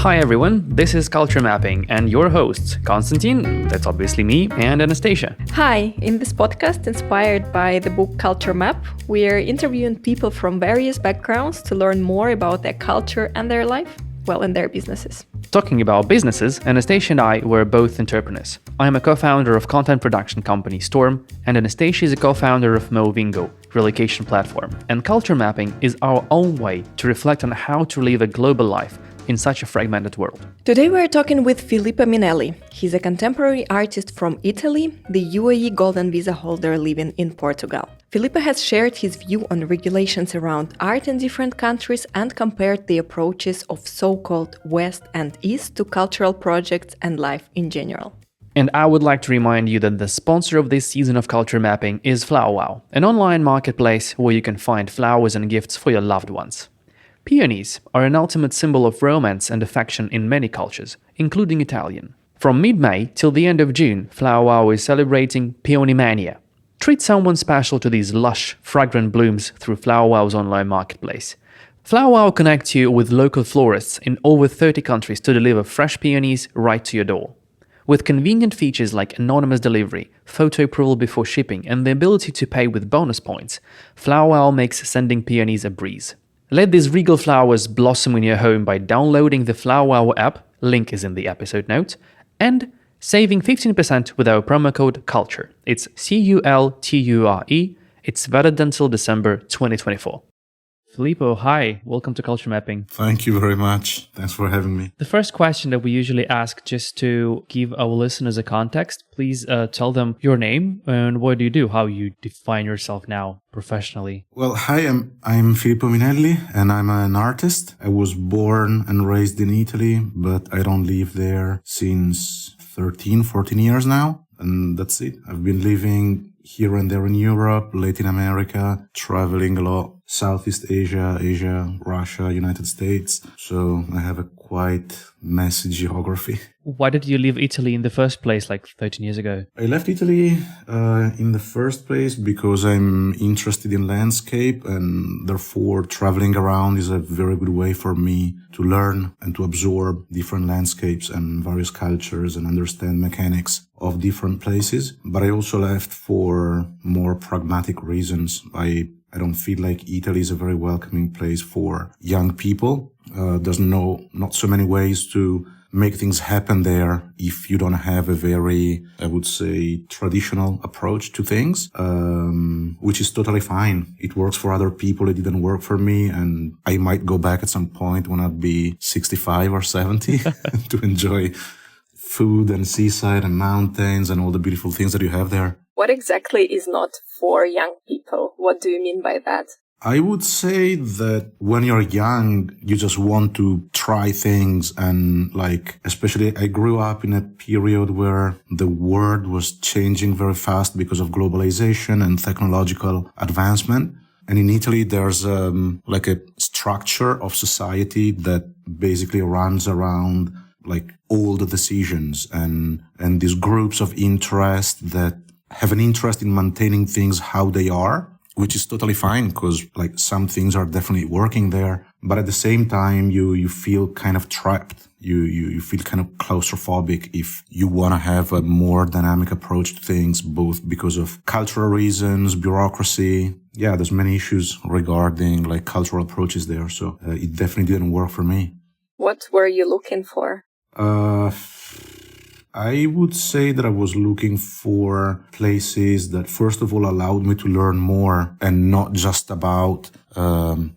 Hi everyone, this is Culture Mapping and your hosts, Konstantin, that's obviously me, and Anastasia. Hi, in this podcast inspired by the book Culture Map, we are interviewing people from various backgrounds to learn more about their culture and their life, and their businesses. Talking about businesses, Anastasia and I were both entrepreneurs. I am a co-founder of content production company Storm, and Anastasia is a co-founder of Movingo, relocation platform. And Culture Mapping is our own way to reflect on how to live a global life in such a fragmented world. Today we're talking with Filippo Minelli. He's a contemporary artist from Italy, the UAE Golden Visa holder living in Portugal. Filippo has shared his view on regulations around art in different countries and compared the approaches of so-called West and East to cultural projects and life in general. And I would like to remind you that the sponsor of this season of Culture Mapping is Flower Wow, an online marketplace where you can find flowers and gifts for your loved ones. Peonies are an ultimate symbol of romance and affection in many cultures, including Italian. From mid-May till the end of June, Flower Wow is celebrating Peony Mania. Treat someone special to these lush, fragrant blooms through Flower Wow's online marketplace. Flower Wow connects you with local florists in over 30 countries to deliver fresh peonies right to your door. With convenient features like anonymous delivery, photo approval before shipping, and the ability to pay with bonus points, Flower Wow makes sending peonies a breeze. Let these regal flowers blossom in your home by downloading the Flower Wow app, link is in the episode notes, and saving 15% with our promo code CULTURE. It's CULTURE. It's valid until December 2024. Filippo, hi. Welcome to Culture Mapping. Thank you very much. Thanks for having me. The first question that we usually ask, just to give our listeners a context, please tell them your name and what do you do, how you define yourself now professionally. Well, hi, I'm Filippo Minelli and I'm an artist. I was born and raised in Italy, but I don't live there since 13, 14 years now. And that's it. I've been living here and there in Europe, Latin America, traveling a lot, Southeast Asia, Russia, United States. So I have a quite messy geography. Why did you leave Italy in the first place, like 13 years ago? I left Italy in the first place because I'm interested in landscape, and therefore traveling around is a very good way for me to learn and to absorb different landscapes and various cultures and understand mechanics of different places. But I also left for more pragmatic reasons. I don't feel like Italy is a very welcoming place for young people. There's not so many ways to make things happen there if you don't have a very, I would say, traditional approach to things, which is totally fine. It works for other people. It didn't work for me. And I might go back at some point when I'd be 65 or 70 to enjoy food and seaside and mountains and all the beautiful things that you have there. What exactly is not for young people? What do you mean by that? I would say that when you're young, you just want to try things, and especially I grew up in a period where the world was changing very fast because of globalization and technological advancement. And in Italy, there's a structure of society that basically runs around all the decisions and these groups of interest that have an interest in maintaining things how they are, which is totally fine because some things are definitely working there. But at the same time, you feel kind of trapped. You feel kind of claustrophobic if you want to have a more dynamic approach to things, both because of cultural reasons, bureaucracy. Yeah, there's many issues regarding cultural approaches there. So it definitely didn't work for me. What were you looking for? I would say that I was looking for places that, first of all, allowed me to learn more and not just about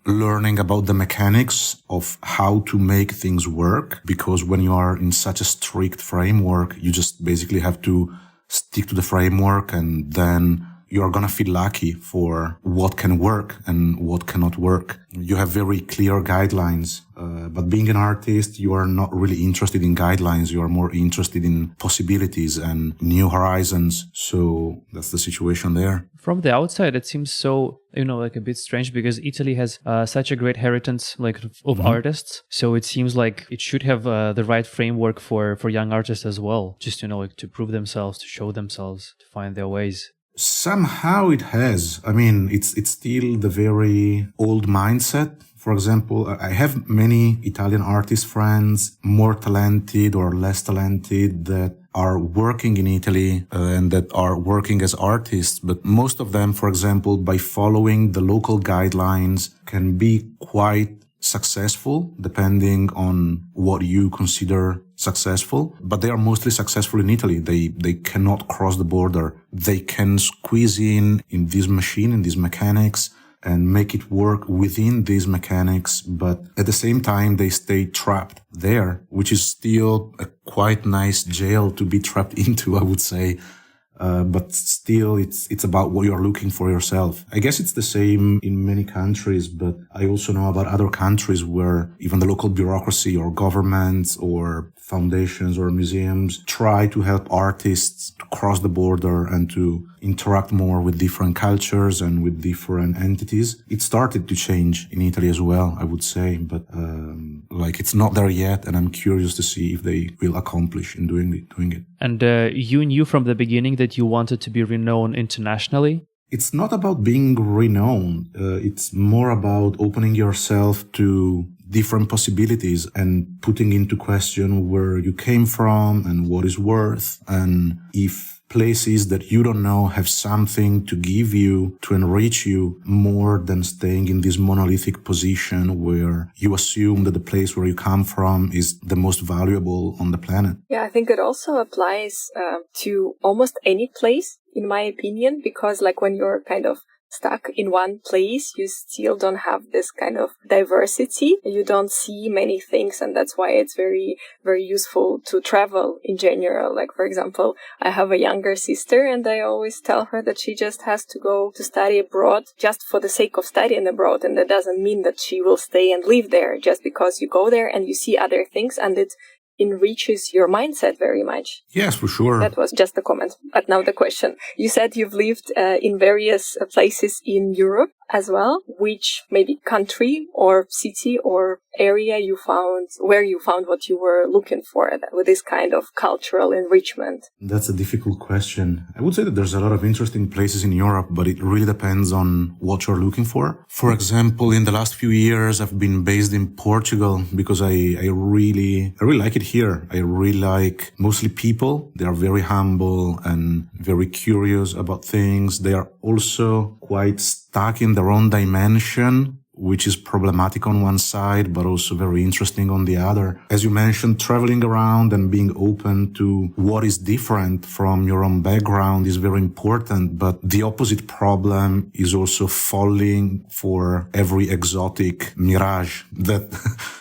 learning about the mechanics of how to make things work. Because when you are in such a strict framework, you just basically have to stick to the framework, and then you are going to feel lucky for what can work and what cannot work. You have very clear guidelines. But being an artist, you are not really interested in guidelines. You are more interested in possibilities and new horizons. So that's the situation there. From the outside, it seems so, a bit strange because Italy has such a great heritage of artists. So it seems like it should have the right framework for young artists as well. Just, to prove themselves, to show themselves, to find their ways. Somehow it has. I mean, it's still the very old mindset. For example, I have many Italian artist friends, more talented or less talented, that are working in Italy and that are working as artists. But most of them, for example, by following the local guidelines, can be quite successful, depending on what you consider successful. But they are mostly successful in Italy. They cannot cross the border. They can squeeze in this machine, in these mechanics, and make it work within these mechanics. But at the same time, they stay trapped there, which is still a quite nice jail to be trapped into, I would say. But still, it's about what you're looking for yourself. I guess it's the same in many countries, but I also know about other countries where even the local bureaucracy or governments or foundations or museums try to help artists to cross the border and to interact more with different cultures and with different entities. It started to change in Italy as well, I would say, but it's not there yet, and I'm curious to see if they will accomplish in doing it. And you knew from the beginning that you wanted to be renowned internationally? It's not about being renowned. It's more about opening yourself to different possibilities and putting into question where you came from and what is worth, and if places that you don't know have something to give you, to enrich you, more than staying in this monolithic position where you assume that the place where you come from is the most valuable on the planet. Yeah, I think it also applies to almost any place, in my opinion, because when you're kind of stuck in one place, you still don't have this kind of diversity. You don't see many things, and that's why it's very, very useful to travel in general. For example, I have a younger sister, and I always tell her that she just has to go to study abroad just for the sake of studying abroad, and that doesn't mean that she will stay and live there, just because you go there and you see other things, and it enriches your mindset very much. Yes, for sure. That was just a comment. But now the question. You said you've lived in various places in Europe as well. Which maybe country or city or area where you found what you were looking for with this kind of cultural enrichment? That's a difficult question. I would say that there's a lot of interesting places in Europe, but it really depends on what you're looking for. For example, in the last few years, I've been based in Portugal because I really like it here. I really like mostly people. They are very humble and very curious about things. They are also quite stuck in their own dimension, which is problematic on one side, but also very interesting on the other. As you mentioned, traveling around and being open to what is different from your own background is very important, but the opposite problem is also falling for every exotic mirage that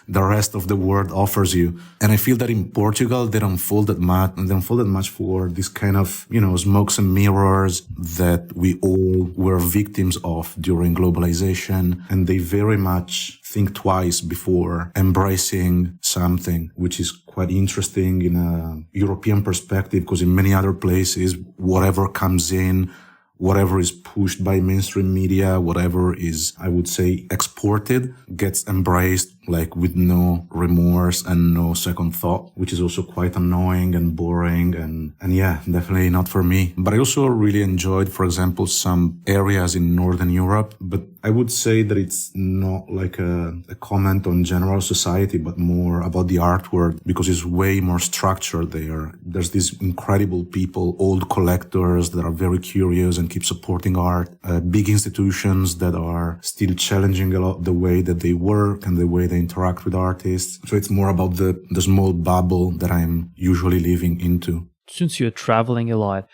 the rest of the world offers you. And I feel that in Portugal, they don't fall that much for this kind of, smokes and mirrors that we all were victims of during globalization. And they very much think twice before embracing something, which is quite interesting in a European perspective, because in many other places, whatever comes in, whatever is pushed by mainstream media, whatever is, I would say, exported, gets embraced with no remorse and no second thought, which is also quite annoying and boring and yeah, definitely not for me. But I also really enjoyed, for example, some areas in Northern Europe, but I would say that it's not a comment on general society, but more about the artwork, because it's way more structured there. There's these incredible people, old collectors that are very curious and keep supporting art, big institutions that are still challenging a lot the way that they work and the way they interact with artists. So it's more about the small bubble that I'm usually living into. Since you're traveling a lot,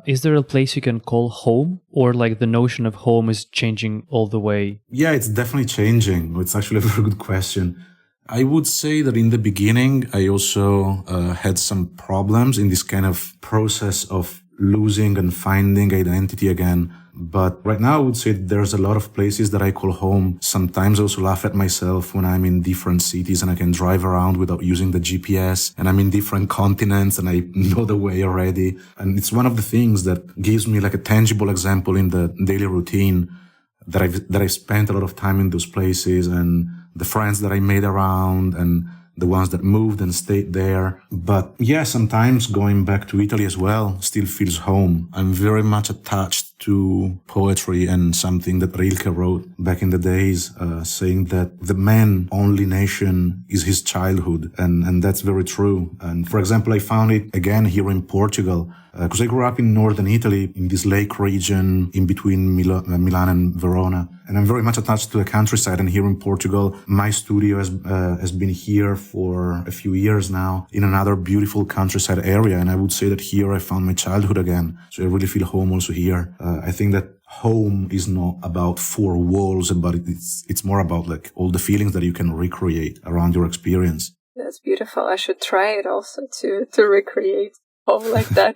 is there a place you can call home, or the notion of home is changing all the way? Yeah, it's definitely changing. It's actually a very good question. I would say that in the beginning, I also had some problems in this kind of process of losing and finding identity again. But right now, I would say there's a lot of places that I call home. Sometimes I also laugh at myself when I'm in different cities and I can drive around without using the GPS, and I'm in different continents and I know the way already. And it's one of the things that gives me a tangible example in the daily routine that I've spent a lot of time in those places, and the friends that I made around, and the ones that moved and stayed there. But yeah, sometimes going back to Italy as well still feels home. I'm very much attached to poetry and something that Rilke wrote back in the days, saying that the man only nation is his childhood. And that's very true. And for example, I found it again here in Portugal, because I grew up in northern Italy, in this lake region in between Milan and Verona. And I'm very much attached to the countryside. And here in Portugal, my studio has been here for a few years now in another beautiful countryside area. And I would say that here I found my childhood again. So I really feel home also here. I think that home is not about four walls, but it's more about like all the feelings that you can recreate around your experience. That's beautiful. I should try it also to recreate home like that.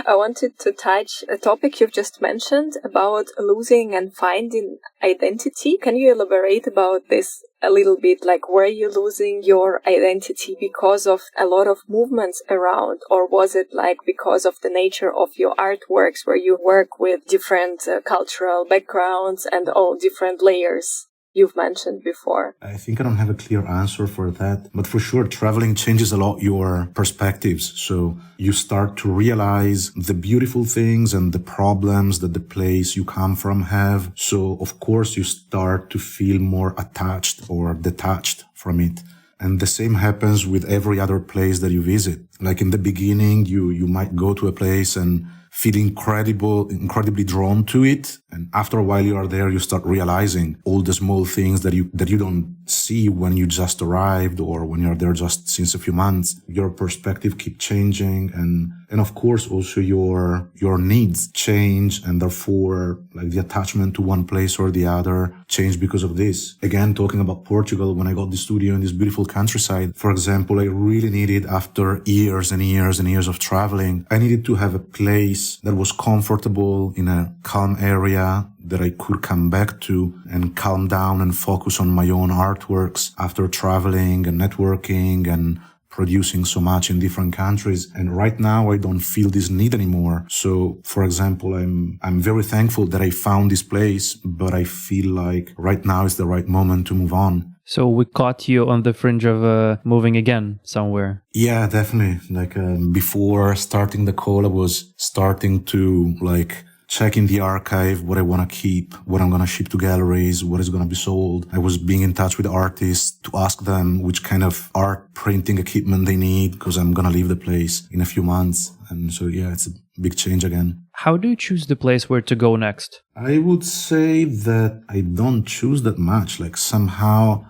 I wanted to touch a topic you've just mentioned about losing and finding identity. Can you elaborate about this a little bit? Like, were you losing your identity because of a lot of movements around, or was it like because of the nature of your artworks where you work with different cultural backgrounds and all different layers you've mentioned before? I think I don't have a clear answer for that, but for sure, traveling changes a lot your perspectives. So you start to realize the beautiful things and the problems that the place you come from have. So of course, you start to feel more attached or detached from it. And the same happens with every other place that you visit. Like in the beginning, you might go to a place and feel incredibly drawn to it. And after a while you are there, you start realizing all the small things that you don't see when you just arrived or when you're there just since a few months. Your perspective keeps changing. And of course also your needs change, and therefore like the attachment to one place or the other change because of this. Again, talking about Portugal, when I got the studio in this beautiful countryside, for example, I really needed, after years and years and years of traveling, I needed to have a place that was comfortable in a calm area that I could come back to and calm down and focus on my own artworks after traveling and networking and producing so much in different countries. And right now I don't feel this need anymore. So for example, I'm very thankful that I found this place, but I feel like right now is the right moment to move on. So we caught you on the fringe of moving again somewhere. Yeah, definitely. Like before starting the call, I was starting to like check in the archive what I want to keep, what I'm going to ship to galleries, what is going to be sold. I was being in touch with artists to ask them which kind of art printing equipment they need, because I'm going to leave the place in a few months. And so, yeah, it's a big change again. How do you choose the place where to go next? I would say that I don't choose that much. Like somehow,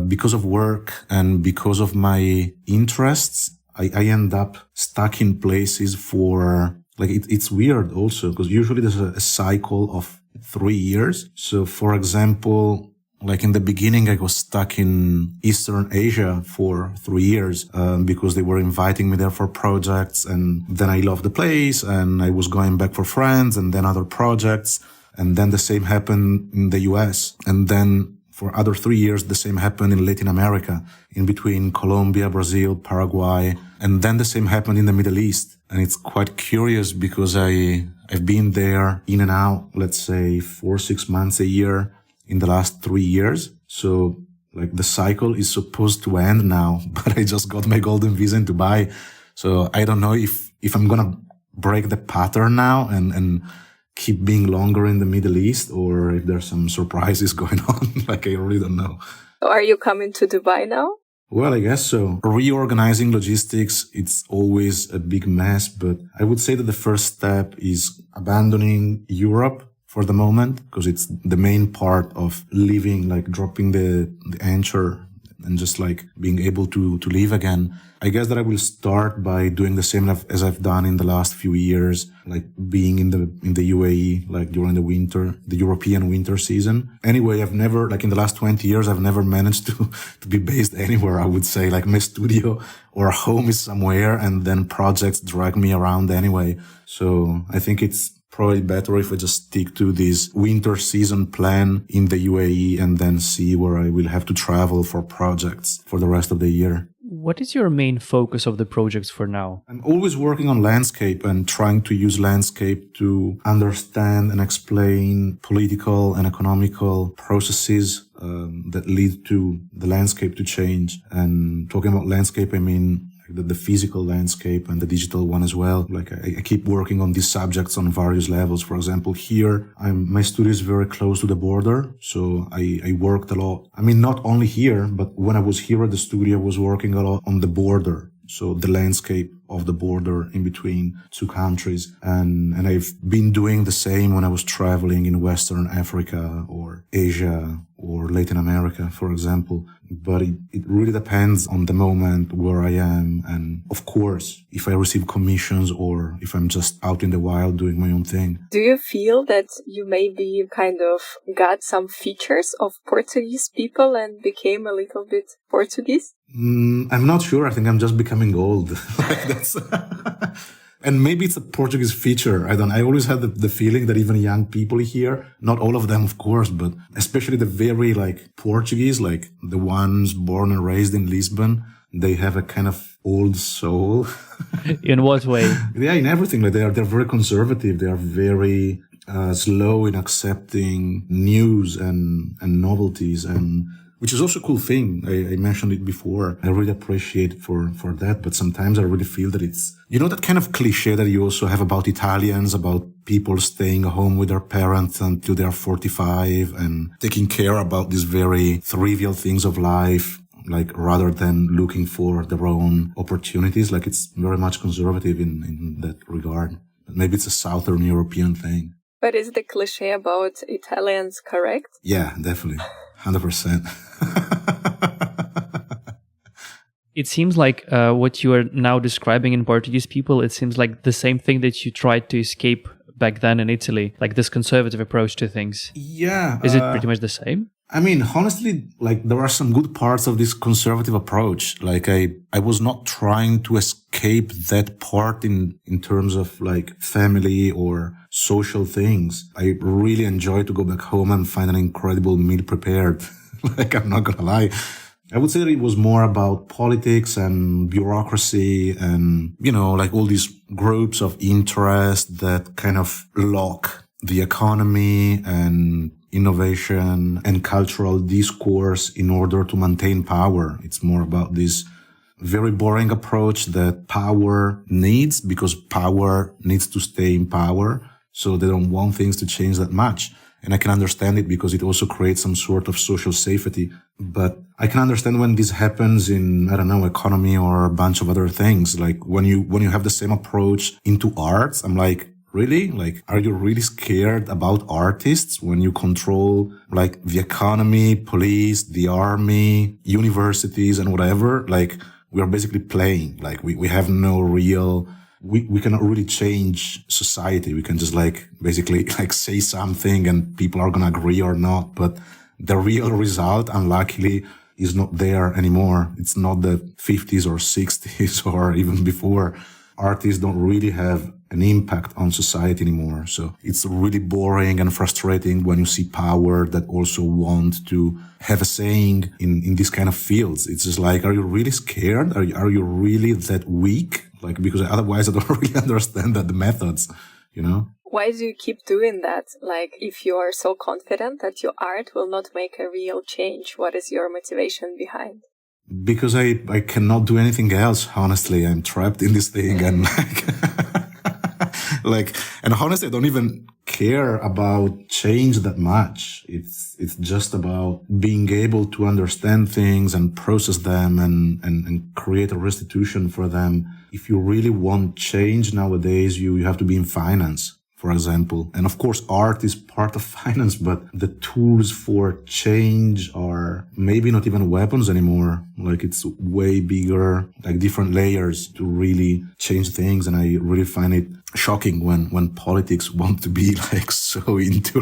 because of work and because of my interests, I end up stuck in places for... Like it's weird also, because usually there's a cycle of 3 years. So for example, like in the beginning, I was stuck in Eastern Asia for 3 years, because they were inviting me there for projects. And then I loved the place and I was going back for friends and then other projects. And then the same happened in the US. And then for other 3 years, the same happened in Latin America, in between Colombia, Brazil, Paraguay. And then the same happened in the Middle East. And it's quite curious because I've been there in and out, let's say 4-6 months a year in the last 3 years. So like the cycle is supposed to end now, but I just got my golden visa in Dubai. So I don't know if I'm going to break the pattern now and keep being longer in the Middle East, or if there's some surprises going on. Like, I really don't know. So are you coming to Dubai now? Well, I guess so. Reorganizing logistics, it's always a big mess, but I would say that the first step is abandoning Europe for the moment, because it's the main part of living, like dropping the anchor and just like being able to live again. I guess that I will start by doing the same as I've done in the last few years, like being in the UAE, like during the European winter season. Anyway, I've never, like in the last 20 years, I've never managed to be based anywhere, I would say. Like my studio or home is somewhere and then projects drag me around anyway. So I think it's probably better if I just stick to this winter season plan in the UAE and then see where I will have to travel for projects for the rest of the year. What is your main focus of the projects for now? I'm always working on landscape and trying to use landscape to understand and explain political and economical processes that lead to the landscape to change. And talking about landscape, I mean the physical landscape and the digital one as well. Like I keep working on these subjects on various levels. For example, here my studio is very close to the border, so I worked a lot. I mean, not only here, but when I was here at the studio, I was working a lot on the border. So the landscape of the border in between two countries. And I've been doing the same when I was traveling in Western Africa or Asia or Latin America, for example. But it really depends on the moment where I am. And of course, if I receive commissions or if I'm just out in the wild doing my own thing. Do you feel that you maybe kind of got some features of Portuguese people and became a little bit Portuguese? I'm not sure. I think I'm just becoming old. Like that's, and maybe it's a Portuguese feature. I always had the feeling that even young people here, not all of them, of course, but especially the very Portuguese, like the ones born and raised in Lisbon, they have a kind of old soul. In what way? Yeah, in everything. Like they're very conservative. They are very slow in accepting news and novelties, and which is also a cool thing. I mentioned it before. I really appreciate it for that. But sometimes I really feel that it's, that kind of cliche that you also have about Italians, about people staying home with their parents until they're 45 and taking care about these very trivial things of life, rather than looking for their own opportunities. It's very much conservative in that regard. Maybe it's a Southern European thing. But is the cliche about Italians correct? Yeah, definitely. 100%. It seems like what you are now describing in Portuguese people, it seems like the same thing that you tried to escape back then in Italy, like this conservative approach to things. Yeah. Is it pretty much the same? I mean, honestly, there are some good parts of this conservative approach. I was not trying to escape that part in terms of family or social things. I really enjoy to go back home and find an incredible meal prepared. I'm not gonna lie. I would say that it was more about politics and bureaucracy and, all these groups of interest that kind of lock the economy and innovation and cultural discourse in order to maintain power. It's more about this very boring approach that power needs because power needs to stay in power. So they don't want things to change that much. And I can understand it because it also creates some sort of social safety. But I can understand when this happens in, economy or a bunch of other things. When you have the same approach into arts, I'm like, really? Are you really scared about artists when you control the economy, police, the army, universities and whatever? We are basically playing. We have no real, we cannot really change society. We can just basically say something and people are going to agree or not. But the real result, unluckily, is not there anymore. It's not the 50s or 60s or even before. Artists don't really have an impact on society anymore. So it's really boring and frustrating when you see power that also want to have a saying in these kind of fields. It's just are you really scared? Are you really that weak? Because otherwise I don't really understand the methods, Why do you keep doing that? If you are so confident that your art will not make a real change, what is your motivation behind? Because I cannot do anything else, honestly. I'm trapped in this thing and and honestly, I don't even care about change that much. It's just about being able to understand things and process them and create a restitution for them. If you really want change nowadays, you have to be in finance, for example. And of course, art is part of finance, but the tools for change are maybe not even weapons anymore. It's way bigger, different layers to really change things. And I really find it shocking when politics want to be so into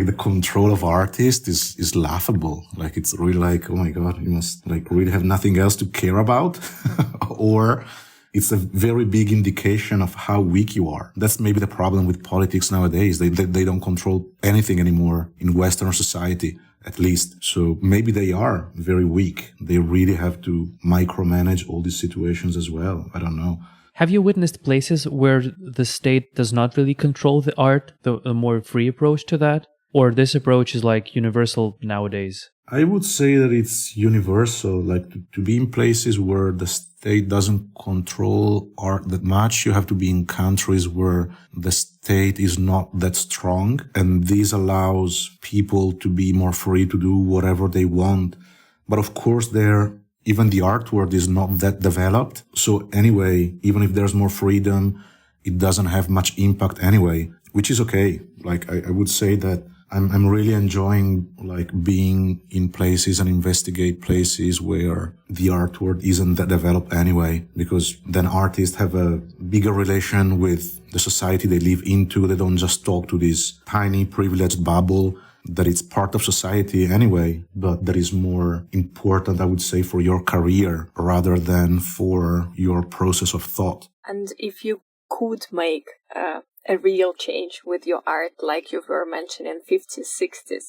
the control of artists is laughable. It's really oh my God, you must really have nothing else to care about or it's a very big indication of how weak you are. That's maybe the problem with politics nowadays. They don't control anything anymore in Western society, at least. So maybe they are very weak. They really have to micromanage all these situations as well. I don't know. Have you witnessed places where the state does not really control the art, a more free approach to that? Or this approach is like universal nowadays? I would say that it's universal, like to be in places where the state doesn't control art that much. You have to be in countries where the state is not that strong. And this allows people to be more free to do whatever they want. But of course, even the art world is not that developed. So anyway, even if there's more freedom, it doesn't have much impact anyway, which is okay. Like I would say that I'm really enjoying like being in places and investigate places where the art world isn't that developed anyway, because then artists have a bigger relation with the society they live into. They don't just talk to this tiny privileged bubble that it's part of society anyway, but that is more important, I would say, for your career rather than for your process of thought. And if you could make a real change with your art, like you were mentioning, 50s, 60s,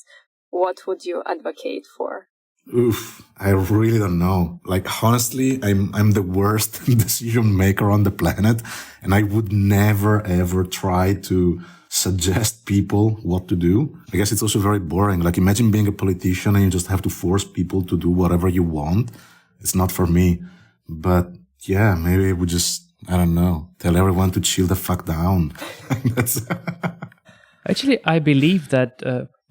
what would you advocate for? Oof, I really don't know. Like, honestly, I'm the worst decision maker on the planet, and I would never ever try to suggest people what to do. I guess it's also very boring. Like, imagine being a politician and you just have to force people to do whatever you want. It's not for me. But yeah, maybe I would just, I don't know, tell everyone to chill the fuck down. Actually, I believe that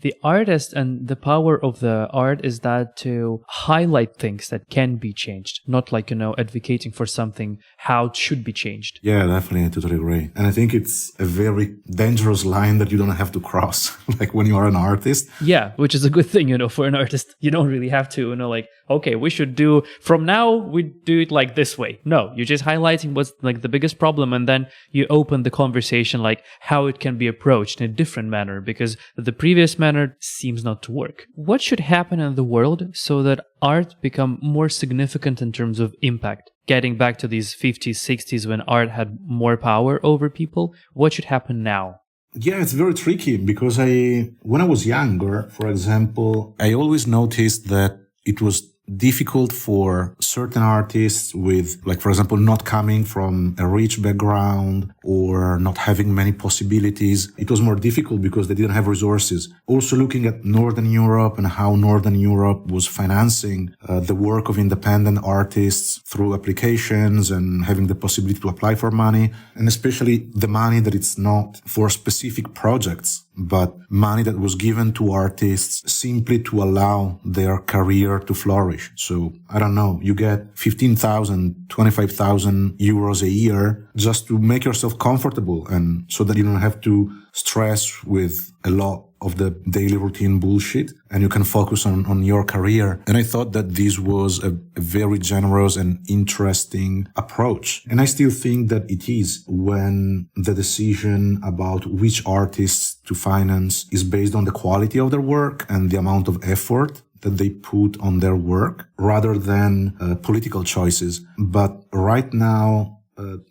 the artist and the power of the art is that to highlight things that can be changed, not like, advocating for something, how it should be changed. Yeah, definitely. I totally agree. And I think it's a very dangerous line that you don't have to cross, like when you are an artist. Yeah, which is a good thing, for an artist. You don't really have to, like, okay, we should do, from now, we do it like this way. No, you're just highlighting what's like the biggest problem, and then you open the conversation like how it can be approached in a different manner, because the previous manner seems not to work. What should happen in the world so that art become more significant in terms of impact? Getting back to these 50s, 60s when art had more power over people, what should happen now? Yeah, it's very tricky because when I was younger, for example, I always noticed that it was difficult for certain artists with, like, for example, not coming from a rich background or not having many possibilities. It was more difficult because they didn't have resources. Also looking at Northern Europe and how Northern Europe was financing the work of independent artists through applications and having the possibility to apply for money, and especially the money that it's not for specific projects, but money that was given to artists simply to allow their career to flourish. So, I don't know, you get 15,000, 25,000 euros a year just to make yourself comfortable, and so that you don't have to stress with a lot of the daily routine bullshit, and you can focus on your career. And I thought that this was a very generous and interesting approach. And I still think that it is, when the decision about which artists to finance is based on the quality of their work and the amount of effort that they put on their work rather than political choices. But right now,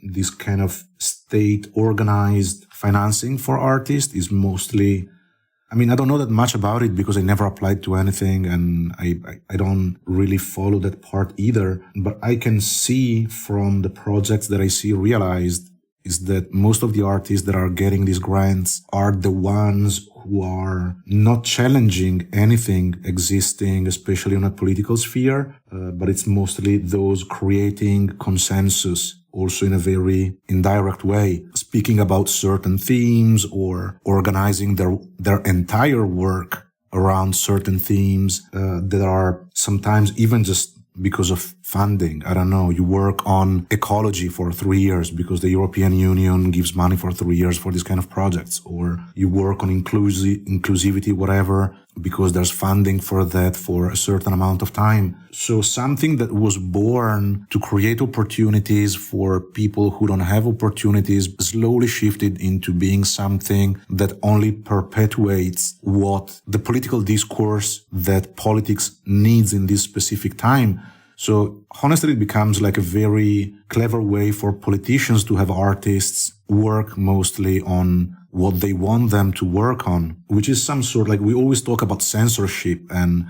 this kind of state organized financing for artists is mostly, I mean, I don't know that much about it because I never applied to anything, and I don't really follow that part either. But I can see from the projects that I see realized is that most of the artists that are getting these grants are the ones who are not challenging anything existing, especially on a political sphere, but it's mostly those creating consensus, also in a very indirect way, speaking about certain themes or organizing their entire work around certain themes that are sometimes even just because of funding. I don't know, you work on ecology for 3 years because the European Union gives money for 3 years for these kind of projects, or you work on inclusivity, whatever, because there's funding for that for a certain amount of time. So something that was born to create opportunities for people who don't have opportunities slowly shifted into being something that only perpetuates what the political discourse that politics needs in this specific time. So honestly, it becomes like a very clever way for politicians to have artists work mostly on what they want them to work on, which is some sort, like, we always talk about censorship and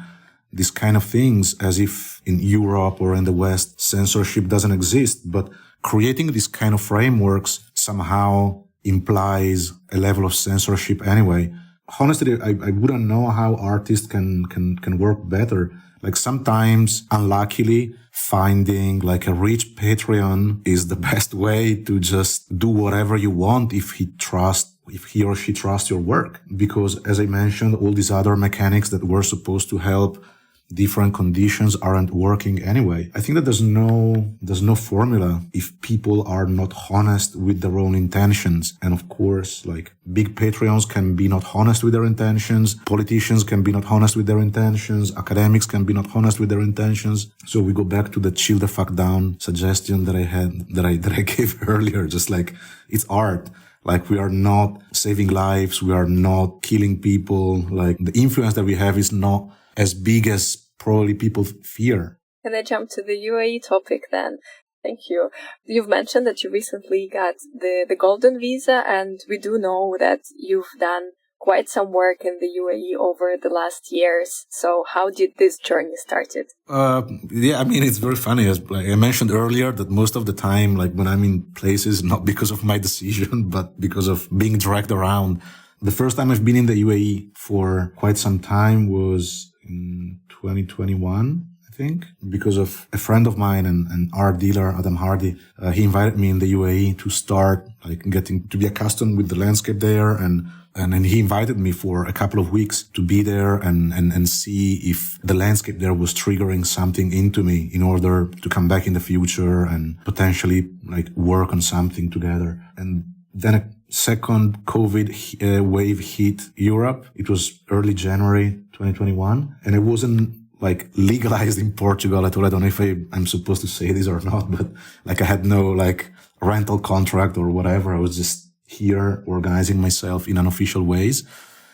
these kind of things as if in Europe or in the West, censorship doesn't exist. But creating these kind of frameworks somehow implies a level of censorship anyway. honestly, I wouldn't know how artists can work better. Like sometimes, unluckily, finding like a rich Patreon is the best way to just do whatever you want if he or she trusts your work. Because as I mentioned, all these other mechanics that were supposed to help different conditions aren't working anyway. I think that there's no formula if people are not honest with their own intentions. And of course, like big Patreons can be not honest with their intentions. Politicians can be not honest with their intentions. Academics can be not honest with their intentions. So we go back to the chill the fuck down suggestion that I gave earlier. Just like it's art. Like we are not saving lives. We are not killing people. Like the influence that we have is not as big as probably people fear. Can I jump to the UAE topic then? Thank you. You've mentioned that you recently got the golden visa, and we do know that you've done quite some work in the UAE over the last years. So how did this journey started? Yeah, I mean, it's very funny. As like I mentioned earlier, that most of the time, like when I'm in places, not because of my decision, but because of being dragged around. The first time I've been in the UAE for quite some time was in 2021, I think, because of a friend of mine and art dealer, Adam Hardy. He invited me in the UAE to start like getting to be accustomed with the landscape there. And then he invited me for a couple of weeks to be there and see if the landscape there was triggering something into me in order to come back in the future and potentially like work on something together. And then a second COVID wave hit Europe. It was early January 2021, and it wasn't like legalized in Portugal at all. I don't know if I'm supposed to say this or not, but like I had no like rental contract or whatever. I was just here organizing myself in unofficial ways.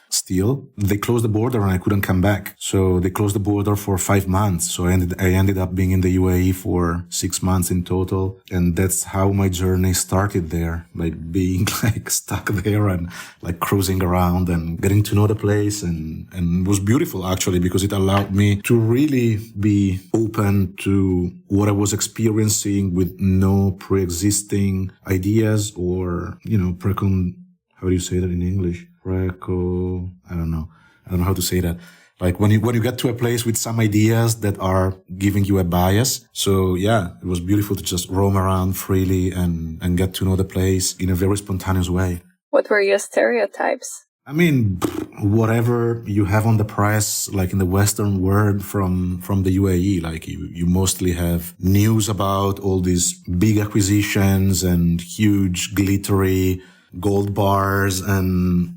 Still, they closed the border and I couldn't come back. So they closed the border for 5 months. So I ended up being in the UAE for 6 months in total. And that's how my journey started there, like being like stuck there and like cruising around and getting to know the place. And it was beautiful actually, because it allowed me to really be open to what I was experiencing with no pre-existing ideas or, how do you say that in English? I don't know how to say that. Like when you get to a place with some ideas that are giving you a bias. So yeah, it was beautiful to just roam around freely and get to know the place in a very spontaneous way. What were your stereotypes? I mean, whatever you have on the press, like in the Western world from the UAE, like you mostly have news about all these big acquisitions and huge glittery gold bars and,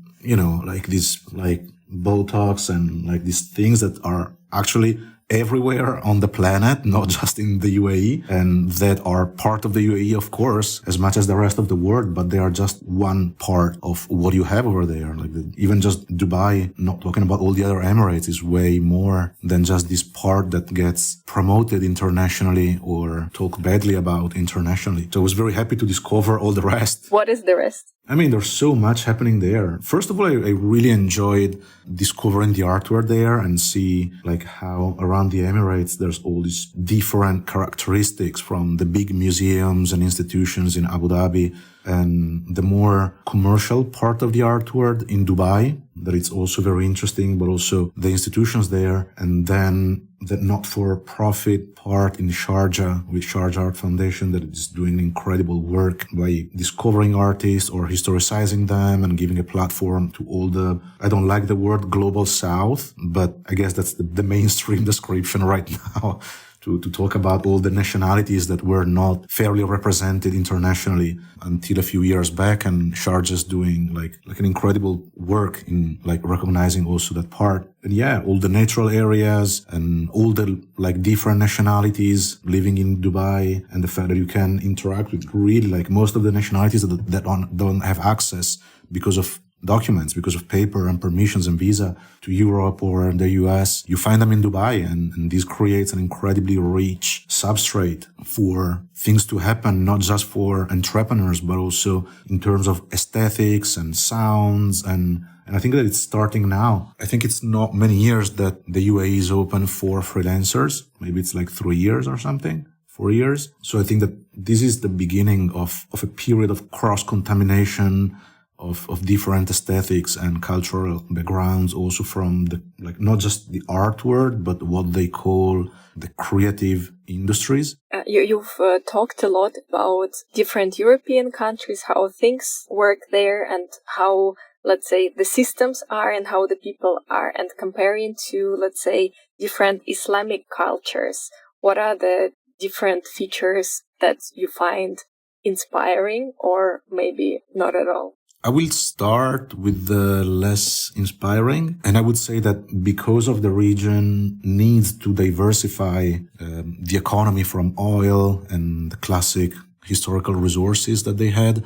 like these like Botox and like these things that are actually everywhere on the planet, not just in the UAE, and that are part of the UAE, of course, as much as the rest of the world, but they are just one part of what you have over there. Like even just Dubai, not talking about all the other Emirates, is way more than just this part that gets promoted internationally or talked badly about internationally. So I was very happy to discover all the rest. What is the rest? I mean, there's so much happening there. First of all, I really enjoyed discovering the artwork there and see like how around the Emirates, there's all these different characteristics from the big museums and institutions in Abu Dhabi and the more commercial part of the artwork in Dubai, that it's also very interesting, but also the institutions there. And then the not-for-profit part in Sharjah with Sharjah Art Foundation that is doing incredible work by discovering artists or historicizing them and giving a platform to all the, I don't like the word global south, but I guess that's the mainstream description right now. To talk about all the nationalities that were not fairly represented internationally until a few years back, and Sharjah's doing like an incredible work in like recognizing also that part. And yeah, all the natural areas and all the like different nationalities living in Dubai, and the fact that you can interact with really like most of the nationalities that don't have access because of documents, because of paper and permissions and visa to Europe or the US. You find them in Dubai, and this creates an incredibly rich substrate for things to happen, not just for entrepreneurs, but also in terms of aesthetics and sounds. And I think that it's starting now. I think it's not many years that the UAE is open for freelancers. Maybe it's like 3 years or something. 4 years. So I think that this is the beginning of a period of cross-contamination of different aesthetics and cultural backgrounds, also from the, like, not just the art world, but what they call the creative industries. You've talked a lot about different European countries, how things work there and how, let's say, the systems are and how the people are, and comparing to, let's say, different Islamic cultures. What are the different features that you find inspiring or maybe not at all? I will start with the less inspiring, and I would say that because of the region needs to diversify the economy from oil and the classic historical resources that they had,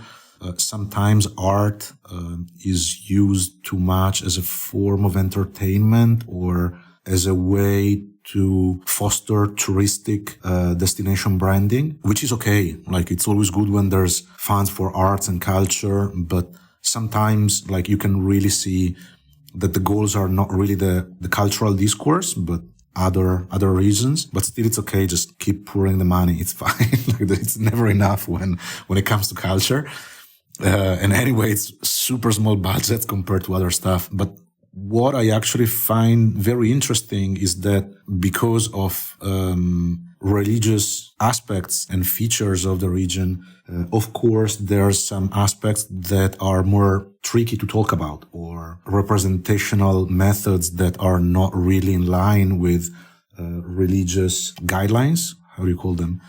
sometimes art is used too much as a form of entertainment or as a way to foster touristic destination branding, which is okay. Like, it's always good when there's funds for arts and culture, but sometimes, like, you can really see that the goals are not really the cultural discourse, but other reasons. But still, it's okay. Just keep pouring the money. It's fine. Like, it's never enough when it comes to culture. And anyway, it's super small budgets compared to other stuff. But what I actually find very interesting is that because of religious aspects and features of the region, of course, there are some aspects that are more tricky to talk about, or representational methods that are not really in line with religious guidelines. How do you call them?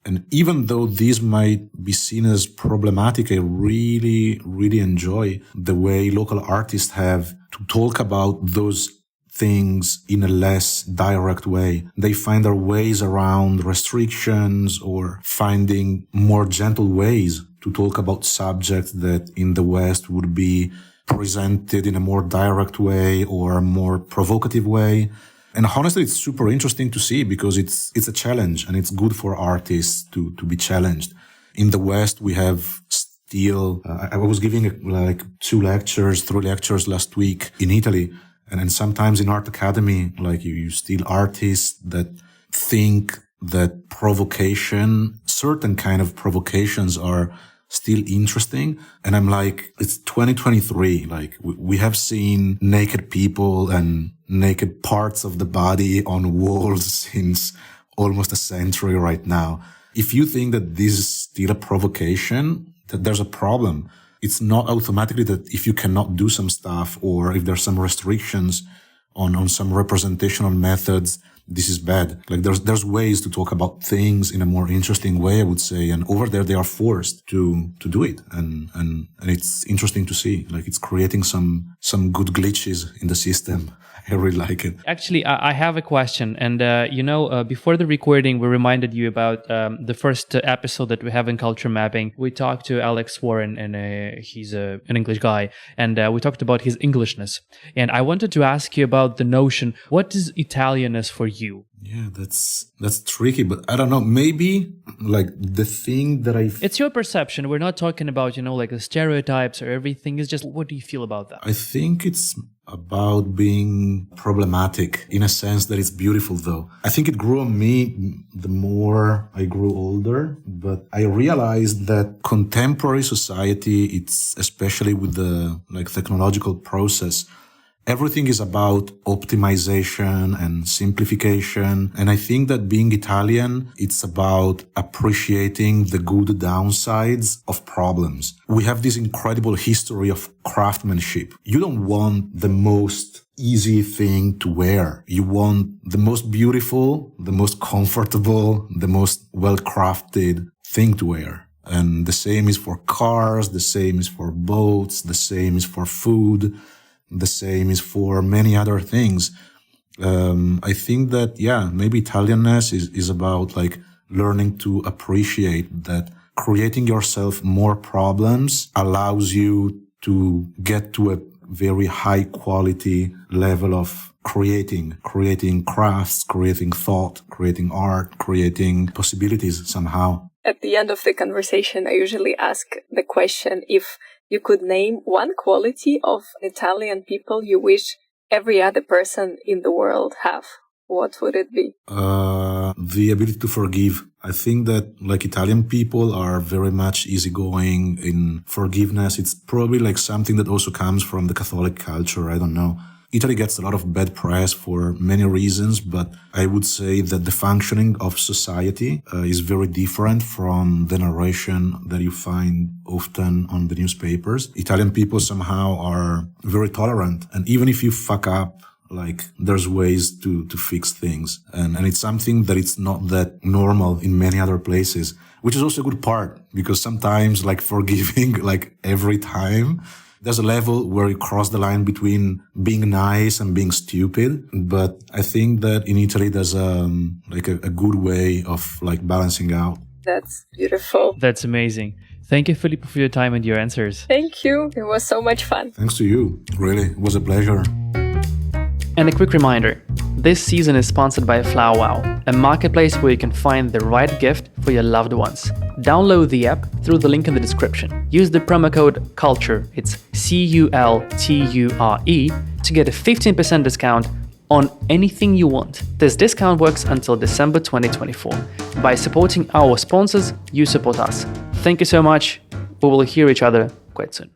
And even though these might be seen as problematic, I really, really enjoy the way local artists have to talk about those things in a less direct way. They find their ways around restrictions or finding more gentle ways to talk about subjects that in the West would be presented in a more direct way or a more provocative way. And honestly, it's super interesting to see because it's a challenge, and it's good for artists to be challenged. In the West, we have still, I was giving like 3 lectures last week in Italy. And sometimes in art academy, like you still artists that think that provocation, certain kind of provocations are still interesting. And I'm like, it's 2023. Like we have seen naked people and naked parts of the body on walls since almost a century right now. If you think that this is still a provocation, that there's a problem. It's not automatically that if you cannot do some stuff or if there's some restrictions on some representational methods, this is bad. Like there's ways to talk about things in a more interesting way, I would say. And over there, they are forced to do it. And it's interesting to see, like it's creating some good glitches in the system. I really like it. Actually, I have a question. And, before the recording, we reminded you about the first episode that we have in Culture Mapping. We talked to Alex Warren, and he's an English guy. And we talked about his Englishness. And I wanted to ask you about the notion, what is Italianness for you? Yeah, that's tricky, but I don't know. Maybe like the thing that It's your perception. We're not talking about, like the stereotypes or everything. It's just, what do you feel about that? I think it's about being problematic in a sense that it's beautiful, though. I think it grew on me the more I grew older, but I realized that contemporary society, it's especially with the technological process, everything is about optimization and simplification. And I think that being Italian, it's about appreciating the good downsides of problems. We have this incredible history of craftsmanship. You don't want the most easy thing to wear. You want the most beautiful, the most comfortable, the most well-crafted thing to wear. And the same is for cars, the same is for boats, the same is for food. The same is for many other things. I think that, maybe Italianness is about learning to appreciate that creating yourself more problems allows you to get to a very high quality level of creating crafts, creating thought, creating art, creating possibilities somehow. At the end of the conversation, I usually ask the question, if you could name one quality of Italian people you wish every other person in the world have, what would it be? the ability to forgive. I think that like Italian people are very much easygoing in forgiveness. It's probably like something that also comes from the Catholic culture. I don't know. Italy gets a lot of bad press for many reasons, but I would say that the functioning of society is very different from the narration that you find often on the newspapers. Italian people somehow are very tolerant, and even if you fuck up, like there's ways to fix things. And it's something that it's not that normal in many other places, which is also a good part, because sometimes like forgiving like every time, there's a level where you cross the line between being nice and being stupid. But I think that in Italy, there's a good way of like balancing out. That's beautiful. That's amazing. Thank you, Filippo, for your time and your answers. Thank you. It was so much fun. Thanks to you. Really, it was a pleasure. And a quick reminder, this season is sponsored by FlowerWow, a marketplace where you can find the right gift for your loved ones. Download the app through the link in the description. Use the promo code CULTURE, it's CULTURE, to get a 15% discount on anything you want. This discount works until December 2024. By supporting our sponsors, you support us. Thank you so much. We will hear each other quite soon.